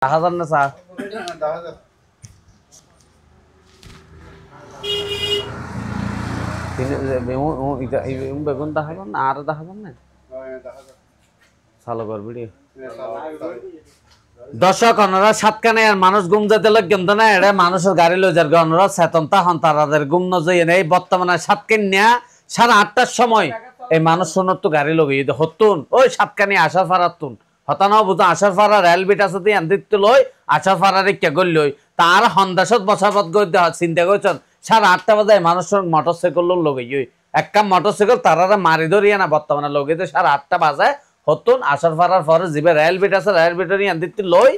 10,000 না স্যার 10,000 বেগুন 10,000 না আর 10,000 না চালু কর ভিডিও দর্শক অনরা সাতখানে আর মানুষ ঘুম যেতে লোক কিন্তু না এটা মানুষের গাড়ি লই যার অনরা চেতনতা হন তারাদের ঘুম ন যাই এই বর্তমানে সাতখান নিয়া 8:30টার সময় এই মানুষ শোনার তো গাড়ি লগাই হতুন ওই সাতখানি আসার ফারাতুন হতানাও বুঝো আসার ফারা রেলবিট আছে তুই আনদিত লই আসার ফারারে কে গল লই তার হন্দাসত বসাবত গই চিন্তা করছেন 8:30টা বাজে মানুষের মোটরসাইকেল লগাই একটা মোটরসাইকেল তারারা মারি ধরিয়া না বর্তমানে লগাইতে 8:30টা বাজে হতুন আসার ফারার পরে জিবে রেলবিট আছে রেলবিটরি আনদিত লই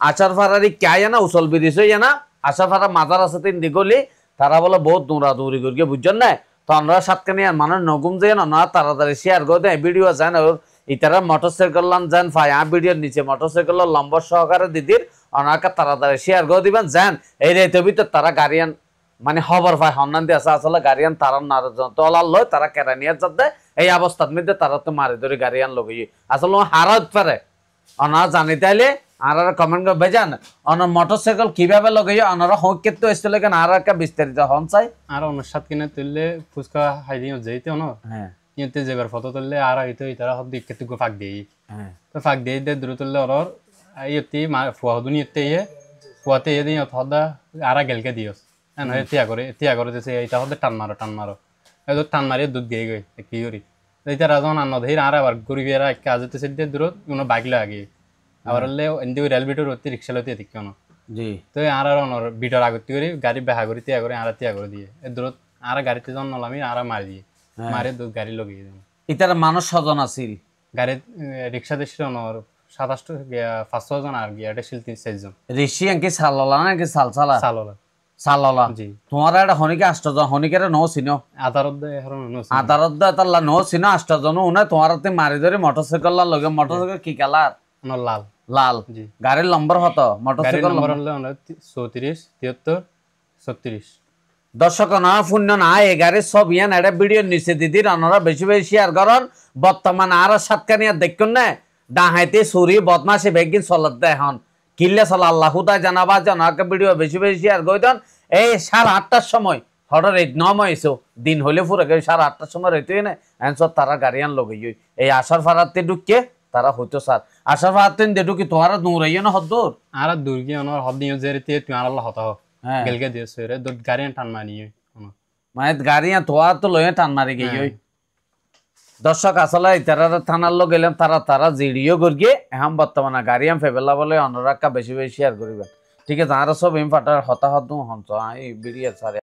আসার ফারারি কে না উসল বিরিস হই না আসার ফারা মাজার আছে তিন দিগলি তারা বলে বহুত দৌড়াদৌড়ি করিয়ে বুঝছেন না তো আমরা সাতখানি আর মানুষ নগুম যে না তাড়াতাড়ি শেয়ার করে দেয় ভিডিও যান ওর ইতারা মোটরসাইকেল যান ফাই ভিডিওর নিচে মোটরসাইকেল নম্বর সহকারে দিদির অনাকা তাড়াতাড়ি শেয়ার করে দিবেন যান এই রেতে ভিতর তারা গাড়িয়ান মানে খবর পায় হন্নান দিয়ে আছে আসলে গাড়িয়ান তারা তলার লয় তারা কেরা নিয়ে যাতে এই অবস্থার মধ্যে তারা তো মারি ধরে গাড়িয়ান লগে আসলে হারাত পারে অনা জানি তাইলে আর কমেন্ট করে বেজান অনার মোটরসাইকেল কিভাবে লগে অনারা হকের তো এসে লেগে আর একটা বিস্তারিত হন চাই আর অন্য সাত কিনে তুললে ফুচকা হাই দিয়ে যেতে না হ্যাঁ কিন্তু যেবার ফটো তুললে আর হইতো তারা সব দিকে টুকু ফাঁক দিয়ে তো ফাঁক দিয়ে দূর তুললে ওর ইয়তি ফুয়া দুনি ইতে ফুয়াতে ইয়ে দিয়ে হদা আর গেলকে দিও তিয়া করে দিছে এটা হদে টান মারো এই টান মারিয়ে দুধ গিয়ে গই কি করি এইটা রাজন আন্ন ধীর আর আবার গরিব এরা কাজ হতে সেদিকে দূরত কোনো বাইক লাগে আবার হলে এনদি রেল বিটর অতি রিক্সা লতে ঠিক কেন জি তো আর অনর বিটর আগত করি গাড়ি বেহা করে তিয়া করে আর তিয়া করে দিয়ে এই দূরত আর গাড়িতে জন নলামি আর মারি দিয়ে মারে দুধ গাড়ি লাগিয়ে দিই ইতার মানুষ সজন আছিল গাড়ি রিক্সা দেশে অনর 27 জন আর গিয়াটা ছিল 3 জন ঋষি আঙ্কি সাললা নাকি সালসালা চাললা সাললা জি তোমার এটা হনিকে 8 জন হনিকের নো চিনো আদারত এখন আদারত তাল্লা নো চিনো 8 জন উনা তোমারতে মারি ধরে মোটরসাইকেল লগে মোটরসাইকেল কি কালার লাল লাল জি গাড়ির নম্বর কত মোটরসাইকেল নম্বর হলো 34 73 36 দর্শক না শূন্য না এই গাড়ির সব ইয়ান এটা ভিডিও নিচে দিদির অনরা বেশি বেশি শেয়ার করন বর্তমান আর সাতখানি আর দেখুন না ডাহাইতে চুরি বদমাশি বেগিন চলত দেয় হন কিল্লে চল আল্লাহ হুদা জানাবা জানাকে ভিডিও বেশি বেশি শেয়ার করে দেন এই 8:30টার সময় হঠাৎ এই নমাইছো দিন হলে পুরো 8:30টার সময় রেতে না এনসর তারা গাড়িয়ান লগে এই আসার ফারাতে ঢুকে তারা হইতো স্যার আসার ফারাতে ঢুকি তোমার দৌড়াইও না হদ্দুর আর দূর গিয়ে অনর হদ নিয়ে যেতে তুই আর আল্লাহ হতা গেলকে দিয়েছে রে দূর গাড়ি টান মারিয়ে মানে গাড়িয়া তোয়ার তো লয়ে টান মারি গিয়ে দর্শক আসলে তারা থানার লোক গেলাম তারা জিডিও করিয়ে এখন বর্তমানে গাড়িয়াম ফেবেলা বলে অনরাক্কা বেশি বেশি শেয়ার করিবেন ঠিক আছে আর সব ইম ফাটার হতাহত হঞ্চ এই বিড়িয়ে সারে